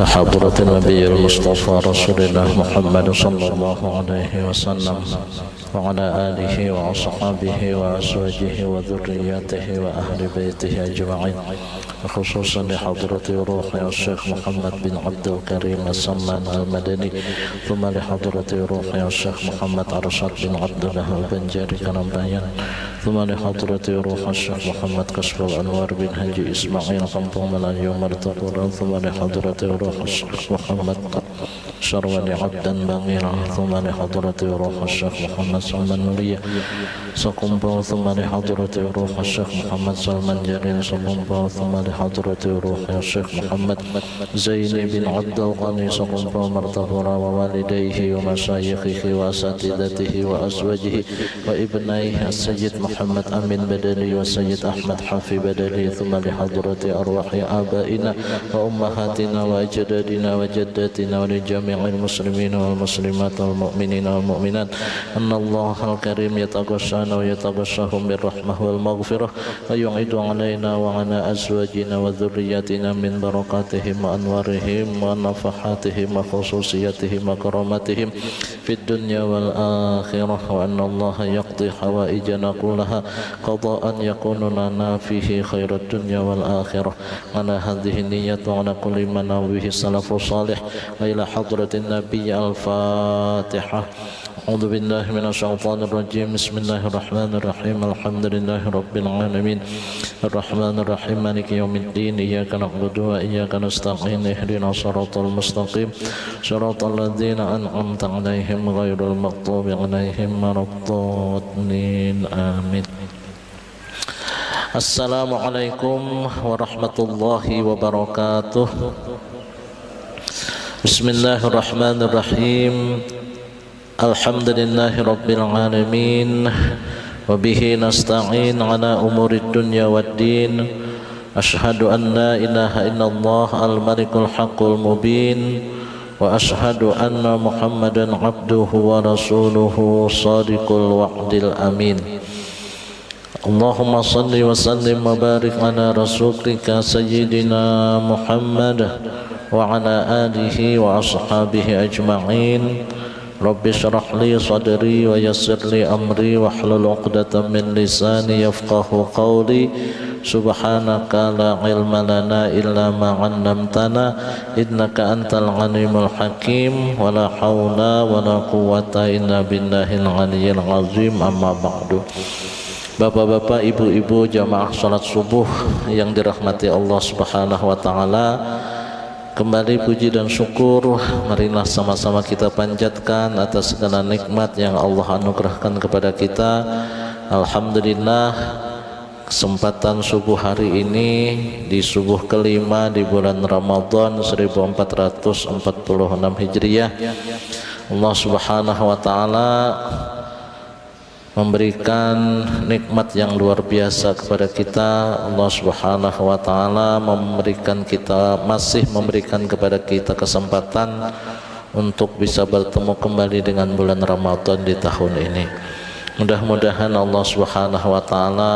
حضرة النبي المصطفى رسول الله محمد صلى الله عليه وسلم وعلى آله وأصحابه وأزواجه وذرياته وأهل بيته أجمعين، خصوصا لحضرة روح الشيخ محمد بن عبد الكريم السمان المدني، ثم لحضرة روح الشيخ محمد أرشد بن عبد الله البنجاري كرمبيان، ثم لحضرة روح الشيخ محمد كشف الأنوار بن هجي إسماعيل قنطم الأيوم مرتقورا، ثم لحضرة روح الشيخ محمد شروني عبدا بغيرا، ثم لحضرة روح الشيخ محمد سلمان نورية سقنبو، ثم لحضرة روح الشيخ محمد سلمان جليل سقنبو، ثم لحضرة روح الشيخ محمد زيني بن عبد الغني سقنبو مرتقورا، ووالديه ومشايخه وأساتذته وأزواجه وابنيه السيد محمد أمين بدلي والسيد أحمد حافي بدلي، ثم لحضرة أرواح آبائنا وأمهاتنا وأجدادنا وجداتنا ولجميع المسلمين والمسلمات والمؤمنين والمؤمنات أن الله الكريم يتغشانا ويتغشاهم بالرحمة والمغفرة، ويعيد علينا وعلى أزواجنا وذرياتنا من بركاتهم وأنوارهم ونفحاتهم وخصوصياتهم وكراماتهم في الدنيا والآخرة، وأن الله يقضي حوائجنا كلها قضاء يكون لنا فيه خير الدنيا والآخرة. على هذه النية وعلى كل ما نويه السلف الصالح، وإلى حضرة النبي الفاتحة. أعوذ بالله من الشيطان الرجيم. بسم الله الرحمن الرحيم. الحمد لله رب العالمين الرحمن الرحيم مالك يوم الدين، إياك نعبد وإياك نستعين، اهدنا الصراط المستقيم صراط الذين أنعمت عليهم غير المغضوب عليهم ولا الضالين آمين. Assalamualaikum warahmatullahi wabarakatuh. Bismillahirrahmanirrahim. Alhamdulillahi rabbil alamin, wa bihi nasta'in ala umurid dunya waddin. Ashhadu an la ilaha illallah al-malikul haqqul mubin, wa ashhadu anna Muhammadan abduhu wa rasuluhu sadiqul wa'dil amin. Allahumma salli wa sallim wa barik ala rasulika sayyidina Muhammad wa ala alihi wa ashabihi ajma'in. Rabbi syrah li sadri wa yassir li amri wa hlul 'uqdatam min lisani yafqahu qawli. Subhanaka la ilma lana illa ma 'allamtana innaka antal alimul hakim, wa la haula wa la quwwata illa billahil aliyyil azim. Amma ba'du. Bapak-bapak, ibu-ibu, jamaah salat subuh yang dirahmati Allah Subhanahu wa taala, kembali puji dan syukur marilah sama-sama kita panjatkan atas segala nikmat yang Allah anugerahkan kepada kita. Alhamdulillah, kesempatan subuh hari ini di subuh kelima di bulan Ramadan 1446 Hijriah, Allah Subhanahu wa taala memberikan nikmat yang luar biasa kepada kita. Allah Subhanahu wa taala masih memberikan kepada kita kesempatan untuk bisa bertemu kembali dengan bulan Ramadan di tahun ini. Mudah-mudahan Allah Subhanahu wa taala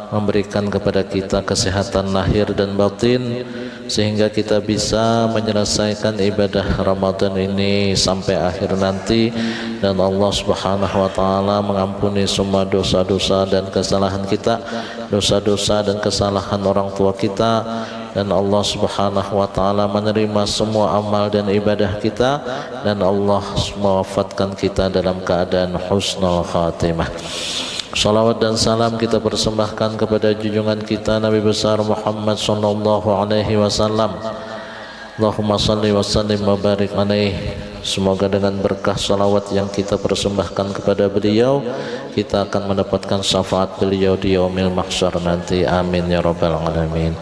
memberikan kepada kita kesehatan lahir dan batin, sehingga kita bisa menyelesaikan ibadah Ramadan ini sampai akhir nanti, dan Allah Subhanahu wa taala mengampuni semua dosa-dosa dan kesalahan kita, dosa-dosa dan kesalahan orang tua kita, dan Allah Subhanahu wa taala menerima semua amal dan ibadah kita, dan Allah mewafatkan kita dalam keadaan husnul khatimah. Salawat dan salam kita persembahkan kepada junjungan kita Nabi besar Muhammad sallallahu alaihi wasallam. Allahumma salli wa sallim wa barik alaihi. Semoga dengan berkah salawat yang kita persembahkan kepada beliau, kita akan mendapatkan syafaat beliau di yaumil mahsyar nanti. Amin ya rabbal alamin.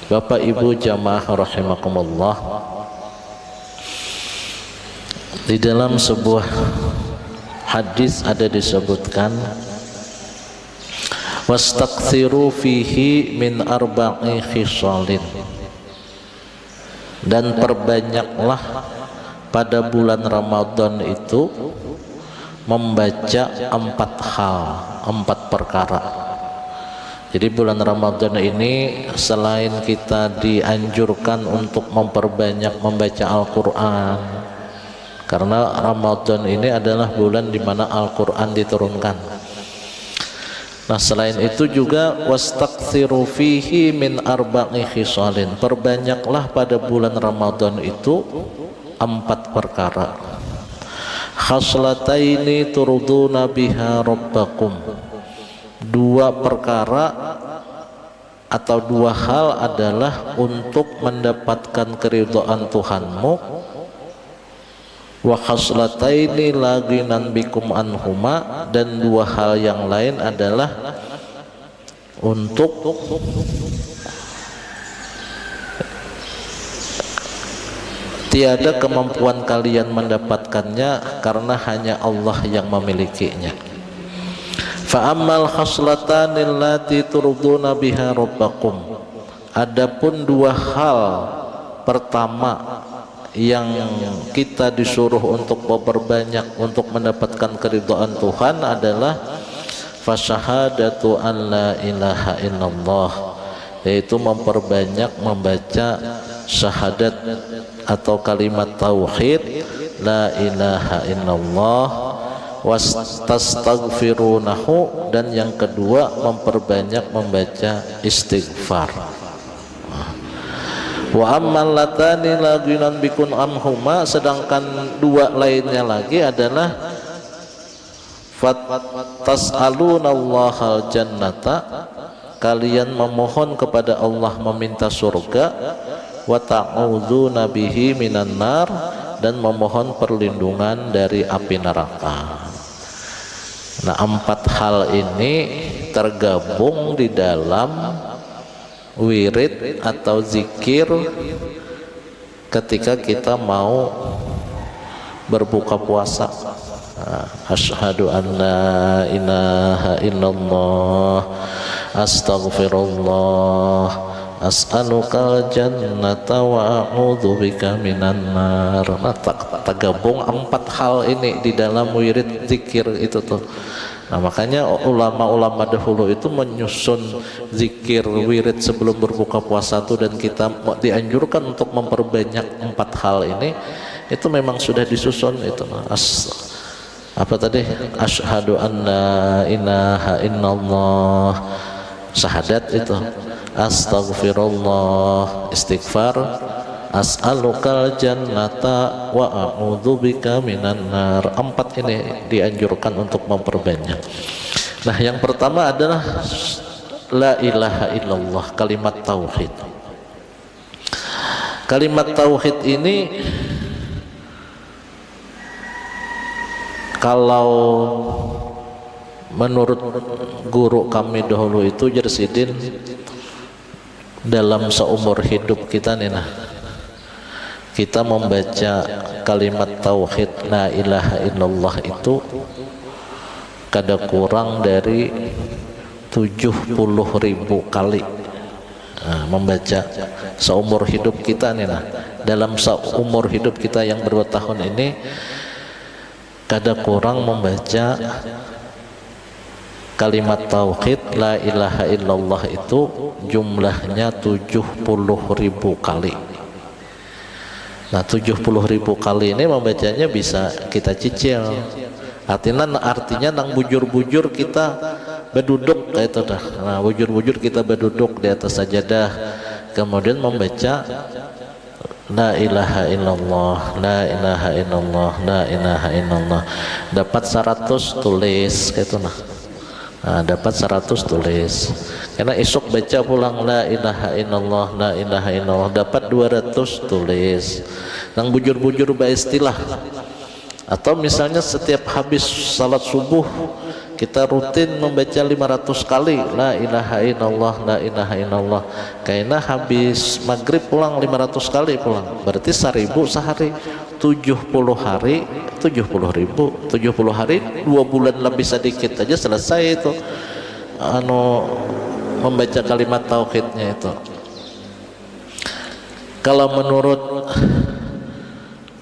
Bapak Ibu jamaah rahimakumullah, di dalam sebuah hadis ada disebutkan, wastakthiru fihi min arba'i khisalin, dan perbanyaklah pada bulan Ramadan itu membaca 4 hal, 4 perkara Jadi bulan Ramadan ini selain kita dianjurkan untuk memperbanyak membaca Al-Quran, karena Ramadan ini adalah bulan di mana Al-Quran diturunkan. Nah, selain itu juga wastakthiru fihi min arba'i khisalin, perbanyaklah pada bulan Ramadan itu 4 perkara. Khaslataini turduna biha rabbakum, 2 perkara atau 2 hal adalah untuk mendapatkan keridhaan Tuhanmu. Wa khaslataini la ghinan bikum anhuma, dan 2 hal yang lain adalah untuk tiada kemampuan kalian mendapatkannya karena hanya Allah yang memilikinya. Fa ammal khaslatani allati turduna biha rabbakum, adapun 2 hal pertama yang kita disuruh untuk memperbanyak untuk mendapatkan keridhaan Tuhan adalah fasyahadatu an la ilaha illallah, yaitu memperbanyak membaca syahadat atau kalimat tauhid la ilaha illallah, wastaghfirunahu, dan yang kedua memperbanyak membaca istighfar. Wa ammal latani la ghinan bikun amhuma, sedangkan 2 lainnya lagi adalah fatas'alunallahal jannata, kalian memohon kepada Allah meminta surga, wa ta'udzuna bihi minan nar, dan memohon perlindungan dari api neraka. Nah, 4 hal ini tergabung di dalam wirid atau zikir ketika kita mau berbuka puasa. Asyhadu an la ilaha illallah, astaghfirullah, as'alukal jannata wa a'udzubika minan nar. Nah, tergabung 4 hal ini di dalam wirid zikir itu tuh. Nah, makanya ulama-ulama dahulu itu menyusun zikir wirid sebelum berbuka puasa tuh, dan kita dianjurkan untuk memperbanyak 4 hal ini. Itu memang sudah disusun itu. Apa tadi? Asyhadu an la ilaha illallah, syahadat itu. Astaghfirullah, istighfar. As'alukal jannata wa a'udzubika minan nar. 4 ini dianjurkan untuk memperbanyak. Nah, yang pertama adalah la ilaha illallah, kalimat tauhid. Kalimat tauhid ini kalau menurut guru kami dahulu itu Jersidin, dalam seumur hidup kita nih, nah, kita membaca kalimat tauhid la ilaha illallah itu kada kurang dari 70.000 kali. Nah, membaca seumur hidup kita nih, nah, dalam seumur hidup kita yang berapa tahun ini kada kurang membaca kalimat tauhid la ilaha illallah itu jumlahnya 70.000 kali. Nah, 70.000 kali ini membacanya bisa kita cicil. Artinya nang bujur-bujur kita berduduk kayak itu dah. Nah, bujur-bujur kita berduduk di atas sajadah, kemudian membaca la ilaha illallah, la ilaha illallah, la ilaha illallah. Dapat 100 tulis kayak itu nah. Nah, dapat 100 tulis. Karena esok baca pulang la ilaha illallah, la ilaha illallah, dapat 200 tulis. Nang bujur-bujur istilah. Atau misalnya setiap habis salat subuh kita rutin membaca 500 kali la ilaha illallah, la ilaha illallah. Karena habis maghrib pulang 500 kali pulang. Berarti 1000 sehari. 70 hari 70.000, 70 hari 2 bulan lebih sedikit aja selesai itu membaca kalimat tauhidnya itu. Kalau menurut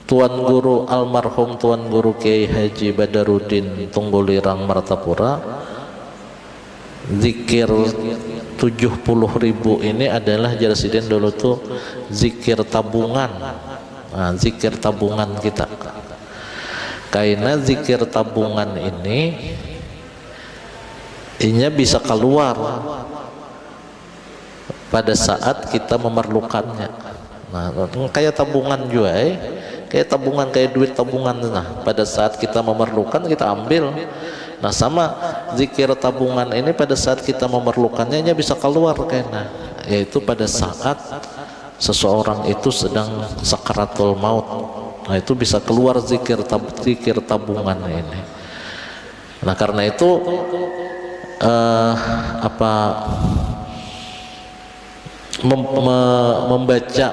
Tuan Guru almarhum Tuan Guru Kiai Haji Badaruddin Tunggulirang Martapura, zikir 70.000 ini adalah Jarsidin dulu tuh zikir tabungan. Nah, zikir tabungan kita. Karena zikir tabungan ini bisa keluar pada saat kita memerlukannya. Nah, kayak tabungan juga, kayak tabungan, kayak duit tabungan. Nah, pada saat kita memerlukan kita ambil. Nah, sama zikir tabungan ini pada saat kita memerlukannya bisa keluar kayaknya, yaitu pada saat seseorang itu sedang sakaratul maut. Nah, itu bisa keluar zikir tabungan ini. Nah, karena itu membaca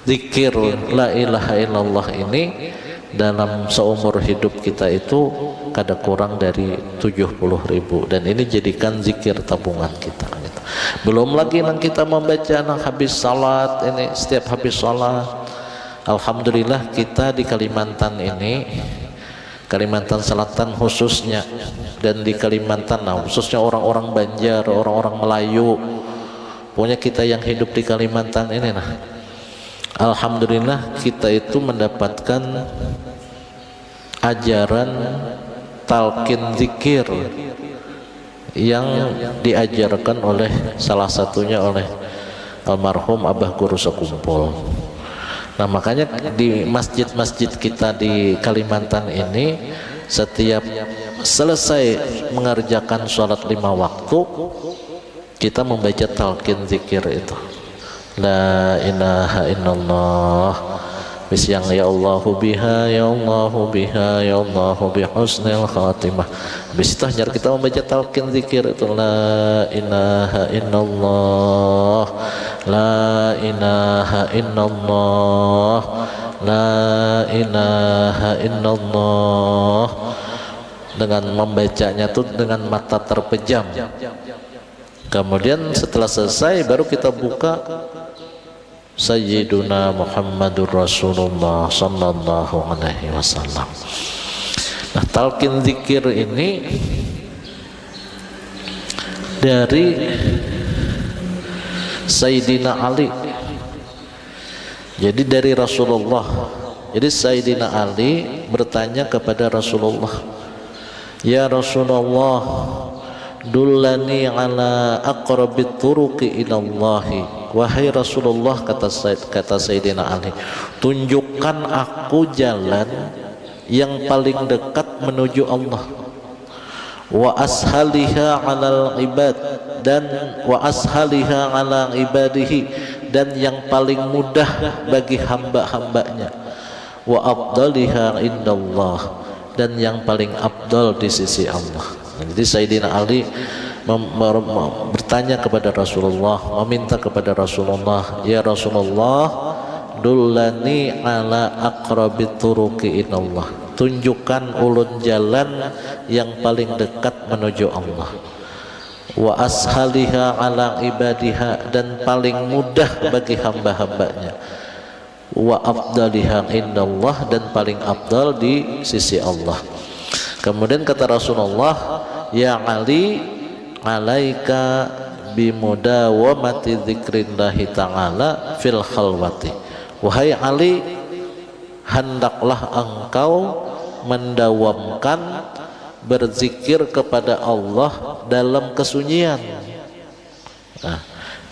zikir la ilaha illallah ini dalam seumur hidup kita itu kada kurang dari 70.000, dan ini jadikan zikir tabungan kita gitu. Belum lagi nang kita membaca nang habis salat ini, setiap habis salat. Alhamdulillah kita di Kalimantan ini, Kalimantan Selatan khususnya, dan di Kalimantan khususnya orang-orang Banjar, orang-orang Melayu, pokoknya kita yang hidup di Kalimantan ini alhamdulillah kita itu mendapatkan ajaran talqin zikir yang diajarkan oleh salah satunya oleh almarhum Abah Guru Sekumpul. Nah, makanya di masjid-masjid kita di Kalimantan ini setiap selesai mengerjakan sholat 5 waktu kita membaca talqin zikir itu. La ilaha illallah, bis yang ya Allahu biha, ya Allahu biha, ya Allahu bihusnil khatimah. Bis itu hanya kita membaca talqin zikir itu, la ilaha illallah, la ilaha illallah, la ilaha illallah, dengan membacanya tuh dengan mata terpejam. Kemudian setelah selesai baru kita buka Sayyiduna Muhammadur Rasulullah sallallahu alaihi wasallam. Nah, talqin zikir ini dari Sayyidina Ali. Jadi dari Rasulullah. Jadi Sayyidina Ali bertanya kepada Rasulullah, "Ya Rasulullah, dullani ala aqrabit turuqi ilallahi." Wahai Rasulullah, kata Sayyidina Ali, tunjukkan aku jalan yang paling dekat menuju Allah. Wa ashaliha alal ibad, dan wa ashaliha ala ibadihi, dan yang paling mudah bagi hamba-hambanya. Wa afdaliha indallah, dan yang paling afdal di sisi Allah. Jadi Sayyidina Ali bertanya kepada Rasulullah, meminta kepada Rasulullah, ya Rasulullah, dullani ala aqrabit turuqi ilallah, tunjukkan ulun jalan yang paling dekat menuju Allah. Wa ashaliha ala ibadiha, dan paling mudah bagi hamba-hambanya. Wa afdaliha indallah, dan paling afdal di sisi Allah. Kemudian kata Rasulullah, ya Ali, alaika bimudawamati dzikrillahi ta'ala fil khalwati. Wahai Ali, hendaklah engkau mendawamkan berzikir kepada Allah dalam kesunyian. Nah,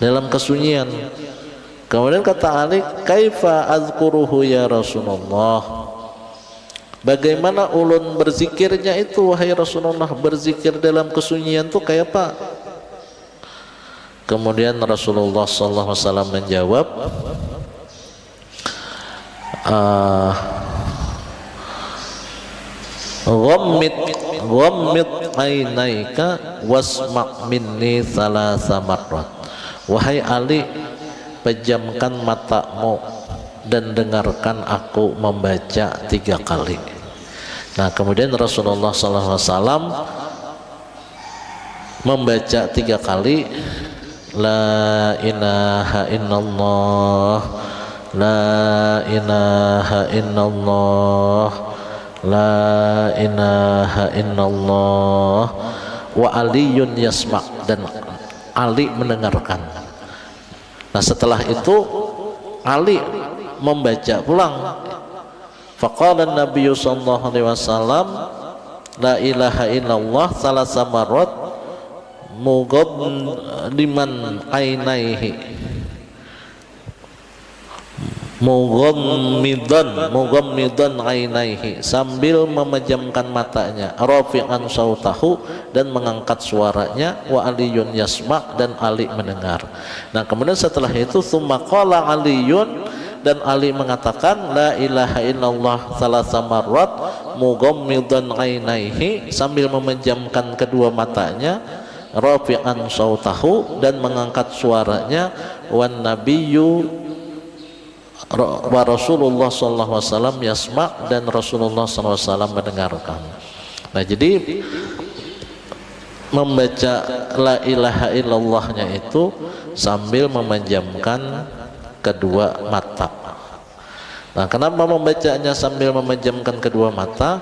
dalam kesunyian. Kemudian kata Ali, kaifa azkuruhu ya Rasulullah, bagaimana ulun berzikirnya itu wahai Rasulullah, berzikir dalam kesunyian itu kayak apa? Kemudian Rasulullah SAW menjawab, ghammid ainaika wasma' minni thalatha marrat. Wahai Ali, pejamkan matamu dan dengarkan aku membaca 3 kali. Nah, kemudian Rasulullah SAW membaca 3 kali, la ilaha illallah, la ilaha illallah, la ilaha illallah, wa aliyun yasma' dan Ali mendengarkan. Nah setelah itu Ali membaca pulang. Faqala Nabi sallallahu alaihi wasallam la ilaha illallah salasa marrat mughaddiman ainaihi mughammidan ainaihi, sambil memejamkan matanya, rafi'an sautahu, dan mengangkat suaranya, wa aliyun yasma', dan Ali mendengar. Nah kemudian setelah itu tsumma qala aliyun, dan Ali mengatakan la ilaha illallah salasa marrat mughammidan ainaihi, sambil memejamkan kedua matanya, rafi'an sautahu, dan mengangkat suaranya, wan nabiyyu wa Rasulullah sallallahu alaihi wasallam yasma', dan Rasulullah sallallahu alaihi wasallam mendengarkan. Nah jadi membaca la ilaha illallahnya itu sambil memejamkan kedua mata. Nah kenapa membacanya sambil memejamkan kedua mata?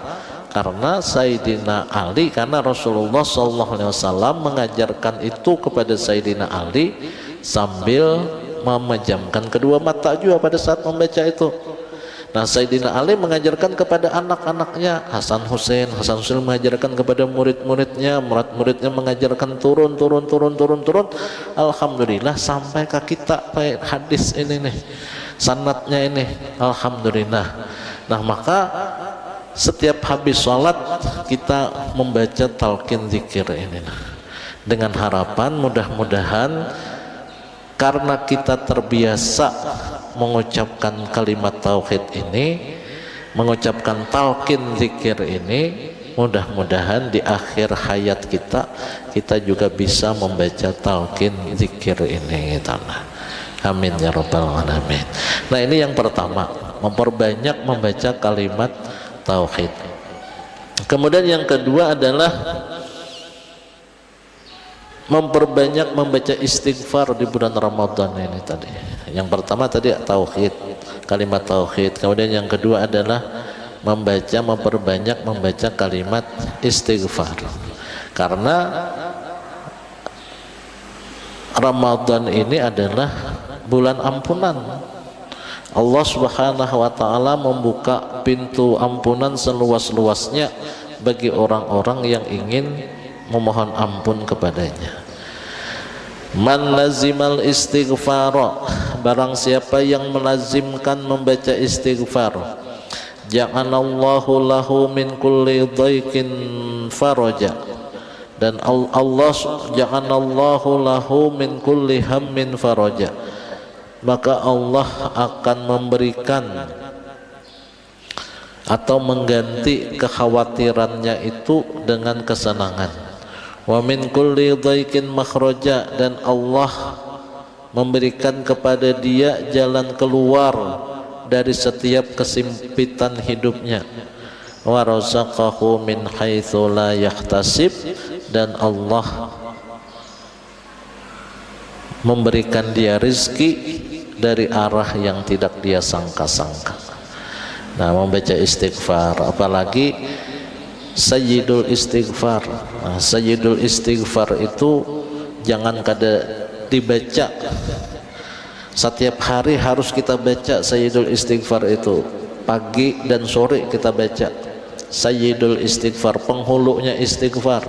Karena Sayyidina Ali, karena Rasulullah sallallahu alaihi wasallam mengajarkan itu kepada Sayyidina Ali sambil memejamkan kedua mata juga pada saat membaca itu. Nah Sayyidina Ali mengajarkan kepada anak-anaknya, Hasan Hussein mengajarkan kepada murid-muridnya, murid-muridnya mengajarkan turun. Alhamdulillah sampai ke kita hadis ini nih, sanadnya ini, alhamdulillah. Nah maka setiap habis sholat kita membaca talqin zikir ini, dengan harapan mudah-mudahan karena kita terbiasa mengucapkan kalimat tauhid ini, mengucapkan talqin zikir ini, mudah-mudahan di akhir hayat kita juga bisa membaca talqin zikir ini. Amin ya rabbal alamin. Nah ini yang pertama, memperbanyak membaca kalimat tauhid. Kemudian yang kedua adalah memperbanyak membaca istighfar di bulan Ramadan ini tadi. Yang pertama tadi tauhid, kalimat tauhid. Kemudian yang kedua adalah memperbanyak membaca kalimat istighfar. Karena Ramadan ini adalah bulan ampunan. Allah Subhanahu wa taala membuka pintu ampunan seluas-luasnya bagi orang-orang yang ingin memohon ampun kepadanya. Man lazimal istighfar, barang siapa yang melazimkan membaca istighfar, ja'alallahu lahu min kulli dhaiqin faraja, dan Allah ja'alallahu lahu min kulli hammin faraja, maka Allah akan memberikan atau mengganti kekhawatirannya itu dengan kesenangan. Wa min kulli dhaiqin makhraja, dan Allah memberikan kepada dia jalan keluar dari setiap kesempitan hidupnya. Wa razaqahu min haitsu la yahtasib, dan Allah memberikan dia rizki dari arah yang tidak dia sangka-sangka. Nah membaca istighfar, apalagi sayyidul istighfar. Nah, sayyidul istighfar itu jangan kada dibaca, setiap hari harus kita baca sayyidul istighfar itu, pagi dan sore kita baca sayyidul istighfar, penghulunya istighfar.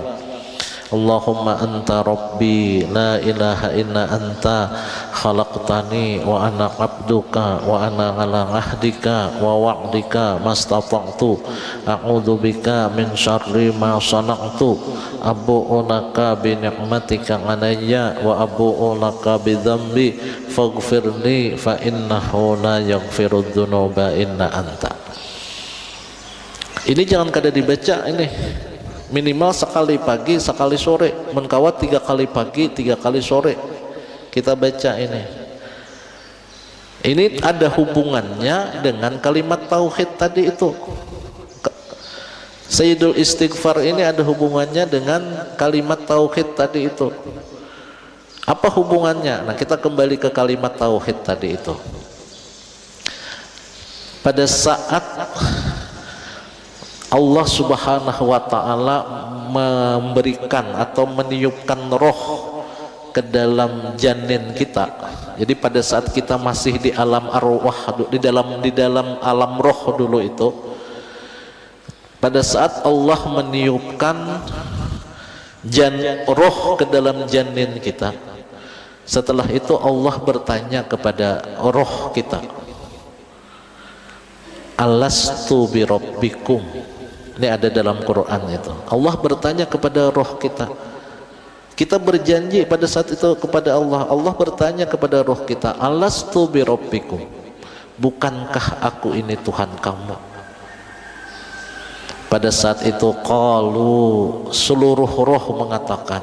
Allahumma anta rabbi la ilaha illa anta khalaqtani wa ana abduka wa ana ala ahdika wa wa'dika mastata'tu a'udzu bika min syarri ma sana'tu abu'u laka bi ni'matika alayya wa abu'u laka bi dzambi faghfirli fa innahu la yaghfirudz dzunuba illa anta. Ini jangan kada dibaca, ini minimal sekali pagi sekali sore, menkawat 3 kali pagi 3 kali sore kita baca ini. Ini ada hubungannya dengan kalimat tauhid tadi itu. Sayyidul istighfar ini ada hubungannya dengan kalimat tauhid tadi itu. Apa hubungannya? Nah kita kembali ke kalimat tauhid tadi itu. Pada saat Allah Subhanahu wa taala memberikan atau meniupkan roh ke dalam janin kita. Jadi pada saat kita masih di alam arwah, di dalam alam roh dulu itu, pada saat Allah meniupkan roh ke dalam janin kita, setelah itu Allah bertanya kepada roh kita, alastu birabbikum. Ini ada dalam Quran itu. Allah bertanya kepada roh kita. Kita berjanji pada saat itu kepada Allah. Allah bertanya kepada roh kita, alastu birabbikum, bukankah aku ini Tuhan kamu? Pada saat itu qalu, seluruh roh mengatakan,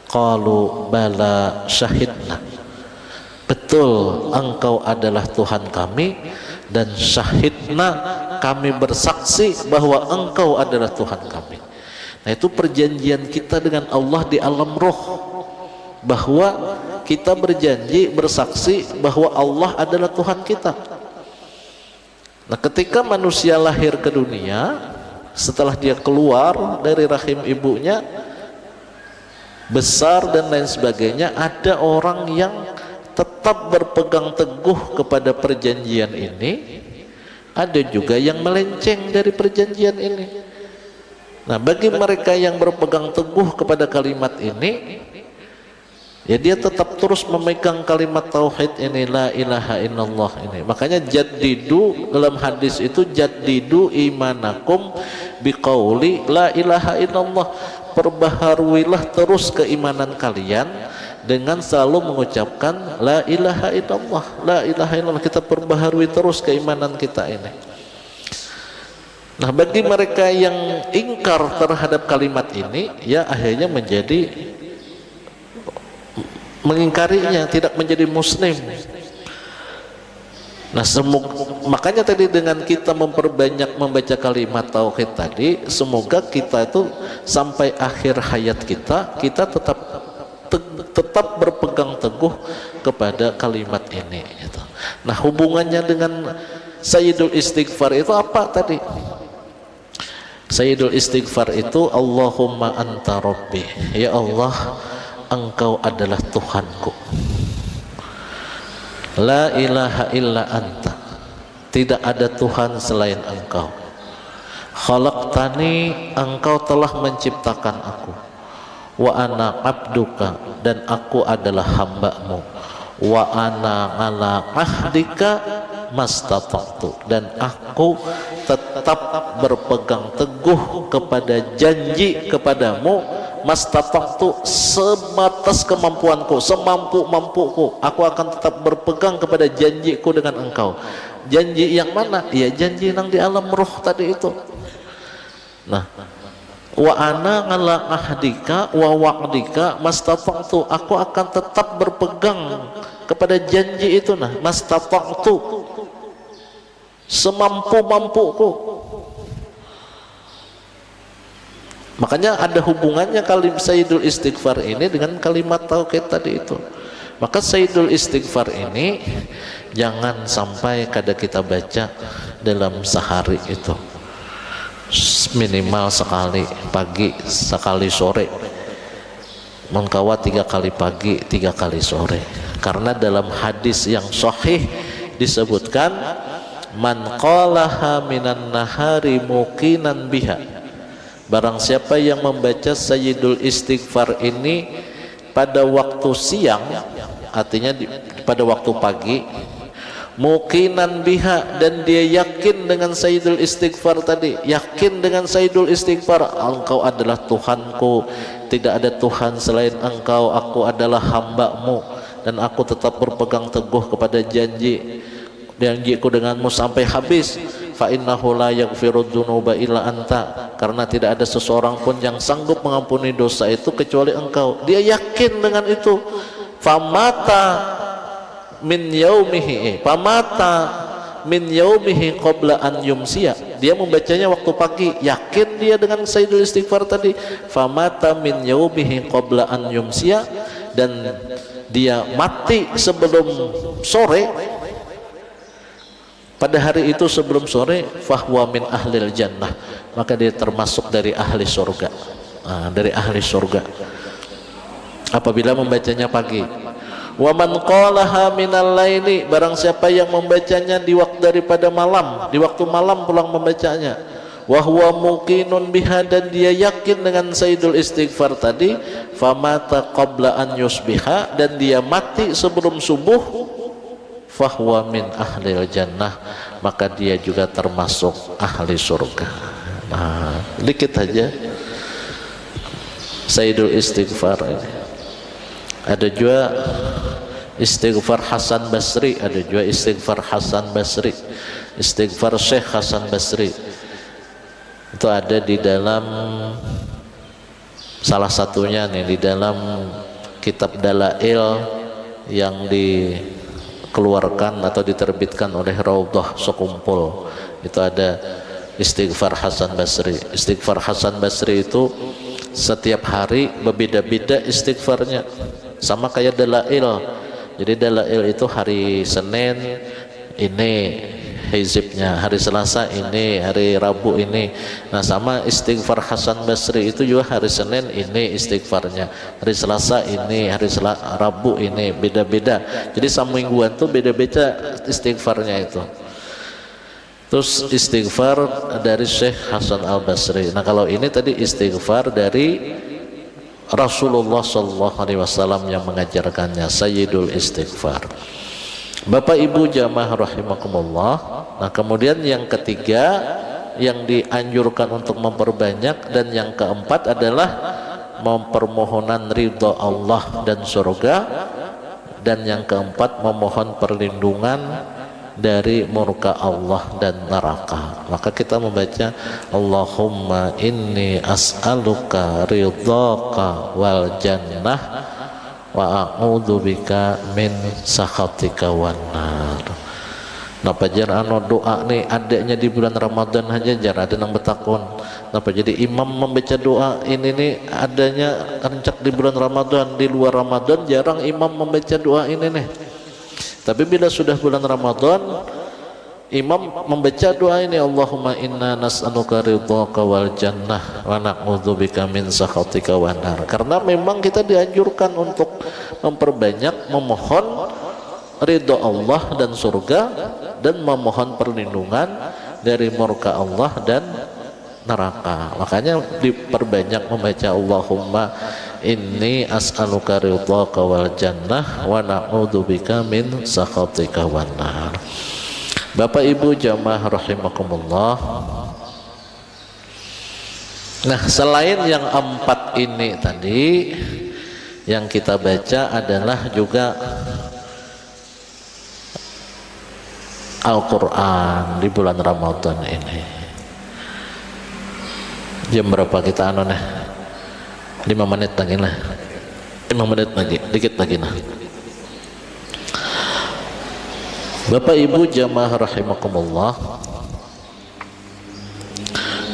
qalu bala syahidna, betul engkau adalah Tuhan kami, dan syahidna, kami bersaksi bahwa engkau adalah Tuhan kami. Nah, itu perjanjian kita dengan Allah di alam roh, bahwa kita berjanji, bersaksi bahwa Allah adalah Tuhan kita. Nah, ketika manusia lahir ke dunia, setelah dia keluar dari rahim ibunya, besar dan lain sebagainya, ada orang yang tetap berpegang teguh kepada perjanjian ini, ada juga yang melenceng dari perjanjian ini. Nah, bagi mereka yang berpegang teguh kepada kalimat ini, ya dia tetap terus memegang kalimat tauhid ini, la ilaha illallah ini. Makanya jaddidu, dalam hadis itu jaddidu imanakum biqauli la ilaha illallah, perbaharuilah terus keimanan kalian dengan selalu mengucapkan la ilaha illallah, la ilaha illallah. Kita perbaharui terus keimanan kita ini. Nah, bagi mereka yang ingkar terhadap kalimat ini, ya akhirnya menjadi mengingkarinya, tidak menjadi muslim. Nah, makanya tadi dengan kita memperbanyak membaca kalimat tauhid tadi, semoga kita itu sampai akhir hayat kita tetap berpegang teguh kepada kalimat ini gitu. Nah, hubungannya dengan Sayyidul Istighfar itu apa tadi? Sayyidul Istighfar itu Allahumma anta rabbi, ya Allah, engkau adalah Tuhanku, la ilaha illa anta, tidak ada Tuhan selain engkau, khalaqtani, engkau telah menciptakan aku, wa ana abduka, dan aku adalah hambamu, wa ana ala ahdika mastata'tu, dan aku tetap berpegang teguh kepada janji kepadamu, mastata'tu, sebatas kemampuanku, semampu-mampuku, aku akan tetap berpegang kepada janjiku dengan engkau. Janji yang mana? Ya janji yang di alam roh tadi itu. Nah, wa ana ala ahdika wa wa'dika mastata'tu, aku akan tetap berpegang kepada janji itu, nah, mastata'tu, semampu-mampuku. Makanya ada hubungannya kalimat Sayyidul Istighfar ini dengan kalimat tauhid tadi itu. Maka Sayyidul Istighfar ini jangan sampai kada kita baca dalam sehari itu, minimal sekali pagi, sekali sore, mengkawa 3 kali pagi, 3 kali sore. Karena dalam hadis yang sahih disebutkan, man qalaha minan nahari muqinan biha, barang siapa yang membaca Sayyidul Istighfar ini pada waktu siang, artinya pada waktu pagi, muqinan biha, dan dia yakin dengan Sayyidul Istighfar tadi, yakin dengan Sayyidul Istighfar, engkau adalah Tuhanku, tidak ada Tuhan selain engkau, aku adalah hambamu, dan aku tetap berpegang teguh kepada janjiku denganmu sampai habis. Fa innahu la yaghfiru dzunuba illa anta, karena tidak ada seseorang pun yang sanggup mengampuni dosa itu kecuali engkau. Dia yakin dengan itu. Famata min yaumihi, famata min yaumihi qabla an yumsiya, dia membacanya waktu pagi, yakin dia dengan Sayyidul Istighfar tadi. Famata min yaumihi qabla an yumsiya, dan dia mati sebelum sore. pada hari itu sebelum sore, fahuwa min ahlil jannah, maka dia termasuk dari ahli surga. Dari ahli surga apabila membacanya pagi. Wa man qalaha minal laili, barang siapa yang membacanya di waktu daripada malam, di waktu malam pulang membacanya, wa huwa muqinun biha, dan dia yakin dengan sayyidul istighfar tadi, famata qabla an yusbiha, dan dia mati sebelum subuh, fahuwa min ahlil jannah, maka dia juga termasuk ahli surga. Dikit aja sayyidul istighfar ini. Ada juga istighfar Hasan Basri, ada juga istighfar Hasan Basri, istighfar Syekh Hasan Basri. Itu ada di dalam salah satunya nih, di dalam kitab Dalail yang dikeluarkan atau diterbitkan oleh Raudhah Sekumpul. Itu ada istighfar Hasan Basri. Istighfar Hasan Basri itu setiap hari berbeda-beda istighfarnya, sama kayak Dalail. Jadi Dalail itu hari Senin ini hizibnya, hari Selasa ini, hari Rabu ini. Nah, sama istighfar Hasan Basri itu juga hari Senin ini istighfarnya, hari Selasa ini, hari Rabu ini, beda-beda. Jadi semingguan tuh beda-beda istighfarnya itu. Terus istighfar dari Syekh Hasan Al-Basri. Nah, kalau ini tadi istighfar dari Rasulullah SAW yang mengajarkannya, Sayyidul Istighfar. Bapak Ibu jamaah rahimakumullah. Nah, kemudian yang ketiga yang dianjurkan untuk memperbanyak, dan yang keempat adalah mempermohonan ridha Allah dan surga, dan yang keempat memohon perlindungan dari murka Allah dan neraka. Maka kita membaca Allahumma inni as'aluka ridhaka wal jannah wa a'udzubika min sakhatika wan nar. Napa jar doa nih adanya di bulan Ramadan aja jar ada nang betakun. Napa jadi imam membaca doa ini nih adanya rencak di bulan Ramadan, di luar Ramadan jarang imam membaca doa ini nih. Tapi bila sudah bulan Ramadan, imam membaca doa ini, Allahumma inna nas'aluka ridhaka wal jannah wa na'udzubika min sakhatika wan nar. Karena memang kita dianjurkan untuk memperbanyak memohon ridha Allah dan surga, dan memohon perlindungan dari murka Allah dan neraka. Makanya diperbanyak membaca Allahumma inni as'aluka ridhaka wal jannah wa na'udzubika min sakhatika wan nar. Bapak Ibu jamaah rahimakumullah. Nah, selain yang empat ini tadi yang kita baca adalah juga Al-Quran di bulan Ramadan ini. Jam berapa kita nih? 5 menit lagi lah, 5 menit lagi, dikit lagi nah. Bapak Ibu jamaah rahimakumullah,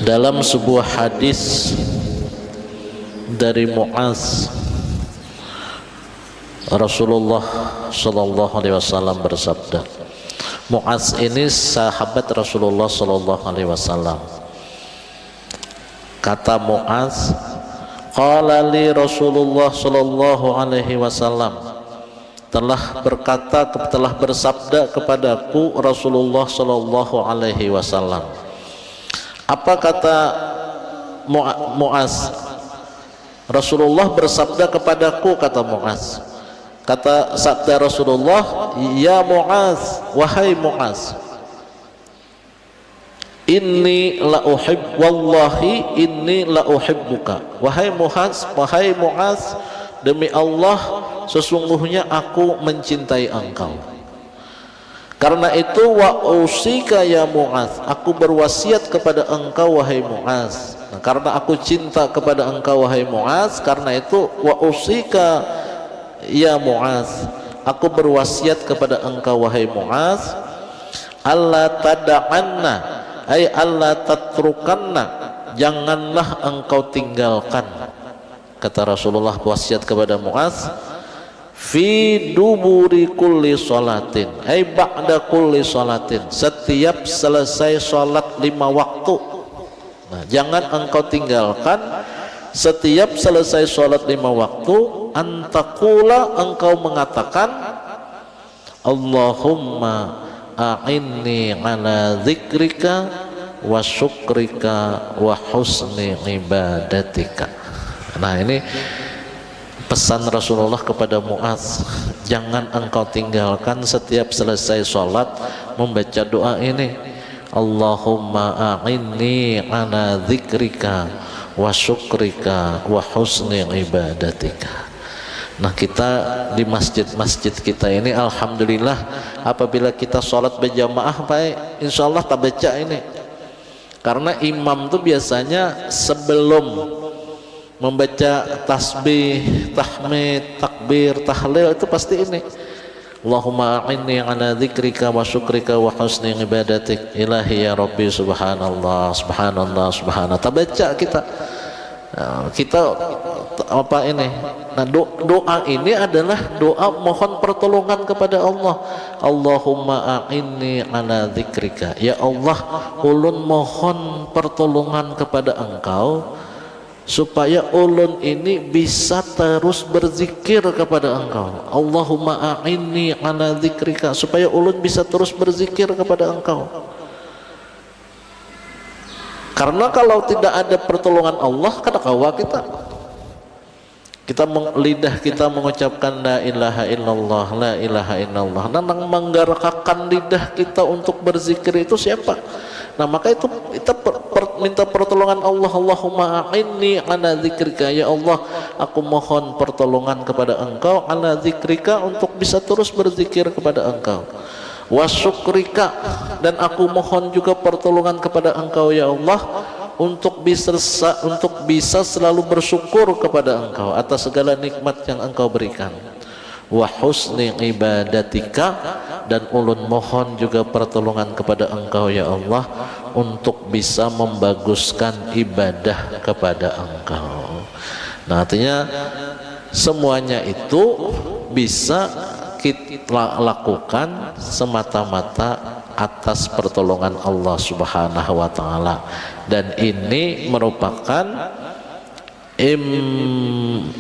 dalam sebuah hadis dari Mu'az, Rasulullah sallallahu alaihi wasallam bersabda. Mu'az ini sahabat Rasulullah sallallahu alaihi wasallam. Kata Mu'az, qala li Rasulullah sallallahu alaihi wasallam, telah bersabda kepadaku Rasulullah sallallahu alaihi wasallam. Apa kata Mu'az? Rasulullah bersabda kepadaku, kata Mu'az. Kata sabda Rasulullah, ya Mu'az, wahai Mu'az, inni la uhib, wallahi inni la uhibbuka. Wahai Mu'az, demi Allah sesungguhnya aku mencintai engkau. Karena itu wa usika ya Mu'az, aku berwasiat kepada engkau wahai Mu'az. Nah, karena aku cinta kepada engkau wahai Mu'az, karena itu wa usika ya Mu'az, aku berwasiat kepada engkau wahai Mu'az, alla tada'anna, ay alla tatrukanna, janganlah engkau tinggalkan. Kata Rasulullah wasiat kepada Mu'az, fi duburi kulli sholatin, ba'da kulli sholatin, setiap selesai sholat 5 waktu. Nah, jangan engkau tinggalkan setiap selesai sholat 5 waktu, antakula, engkau mengatakan Allahumma a'inni ala dzikrika wa syukrika wa husni ibadatika. Nah, ini pesan Rasulullah kepada Mu'adz, jangan engkau tinggalkan setiap selesai sholat membaca doa ini, Allahumma a'inni ala dzikrika wa syukrika wa husni ibadatika. Nah, kita di masjid-masjid kita ini alhamdulillah apabila kita sholat berjamaah baik, insya Allah tak baca ini, karena imam tuh biasanya sebelum membaca tasbih, tahmid, takbir, tahlil itu pasti ini, Allahumma a'inni ala dzikrika wa syukrika wa husni ibadatik, ilahi ya rabbi, subhanallah subhanallah subhanallah, tak baca kita. Nah, kita apa ini? Nah, doa ini adalah doa mohon pertolongan kepada Allah. Allahumma a'inni ala dzikrika, ya Allah, ulun mohon pertolongan kepada engkau supaya ulun ini bisa terus berzikir kepada engkau. Allahumma a'inni ala dzikrika, supaya ulun bisa terus berzikir kepada engkau. Karena kalau tidak ada pertolongan Allah, kada kawa kita lidah kita mengucapkan la ilaha illallah, la ilaha illallah. Nah, yang menggerakkan lidah kita untuk berzikir itu siapa? Nah, maka itu kita minta pertolongan Allah. Allahumma a'inni ala dzikrika, ya Allah, aku mohon pertolongan kepada engkau, ala dzikrika, untuk bisa terus berzikir kepada engkau, wa syukrika, dan aku mohon juga pertolongan kepada engkau ya Allah untuk bisa selalu bersyukur kepada engkau atas segala nikmat yang engkau berikan, wa husni ibadatika, dan ulun mohon juga pertolongan kepada engkau ya Allah untuk bisa membaguskan ibadah kepada engkau. Nah, artinya semuanya itu bisa kita lakukan semata-mata atas pertolongan Allah Subhanahu wa taala, dan ini merupakan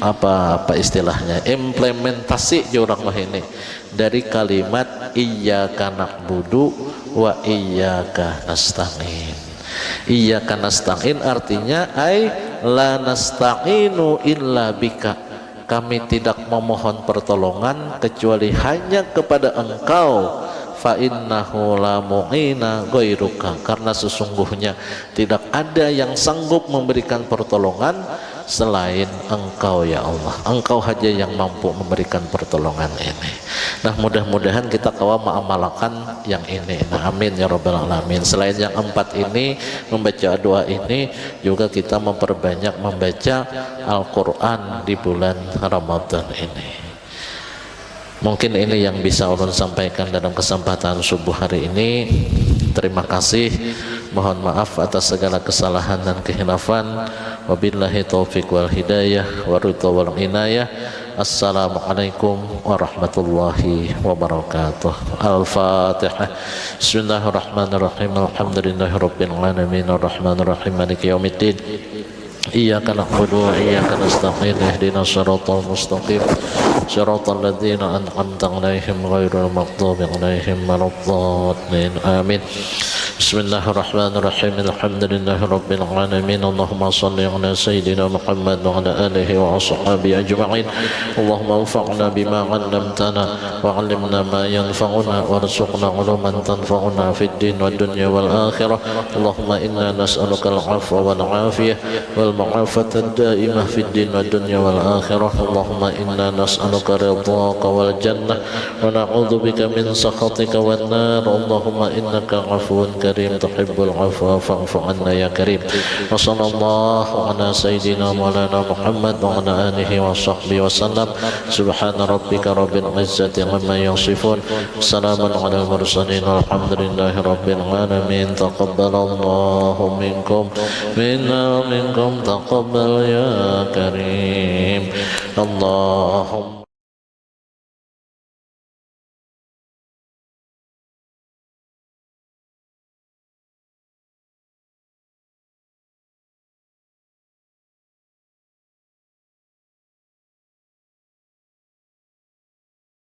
apa istilahnya, implementasi jurang ini dari kalimat iyyaka na'budu wa iyyaka nasta'in. Iyyaka nasta'in artinya la nasta'inu illa bika, kami tidak memohon pertolongan kecuali hanya kepada engkau, fa innahu la mu'ina ghairuka, karena sesungguhnya tidak ada yang sanggup memberikan pertolongan selain engkau ya Allah, engkau saja yang mampu memberikan pertolongan ini. Nah, mudah-mudahan kita kawa mengamalkan yang ini. Nah, amin ya rabbal alamin. Selain yang 4 ini, membaca doa ini, juga kita memperbanyak membaca Al-Quran di bulan Ramadan ini. Mungkin ini yang bisa ulun sampaikan dalam kesempatan subuh hari ini. Terima kasih, mohon maaf atas segala kesalahan dan kehilafan. Wabillahi taufiq wal hidayah wa ridha wal inayah. Assalamualaikum warahmatullahi wabarakatuh. Al-Fatihah. Bismillahirrahmanirrahim. Alhamdulillahirabbil alamin arrahmanir rahim maliki yaumiddin. Iyyaka na'budu wa iyyaka nasta'in ihdinas siratal mustaqim siratal ladzina an'amta 'alaihim ghairil maghdubi 'alaihim waladdallin. Amin. Bismillahirrahmanirrahim. Alhamdulillahirabbil alamin. Allahumma shalli ala sayyidina Muhammad wa ala alihi wa ashabihi ajma'in. Allahumma anfa'na bima 'allamtana wa 'allimna ma yanfa'una warzuqna 'uluman tanfa'una fid din wad dunya wal akhirah. Allahumma inna nas'aluka al-'afwa wal 'afiyah wal ma'afata ad-da'imah fid din wad dunya wal akhirah. Allahumma inna nas'aluka ridhaka wal jannah wa na'udzubika min sakhatika wan nar. Allahumma innaka 'afuwun karim tuhibbul 'afwa fa'fu 'anna ya karim. Wa sallallahu ala sayyidina maulana Muhammad wa ala alihi wa sahbihi wa sallam. Subhana rabbika rabbil izzati amma yasifun, salamun ala mursalin, walhamdulillahi rabbil alamin. Taqabbalallahu minkum minna minkum taqabbal ya karim. Allahumma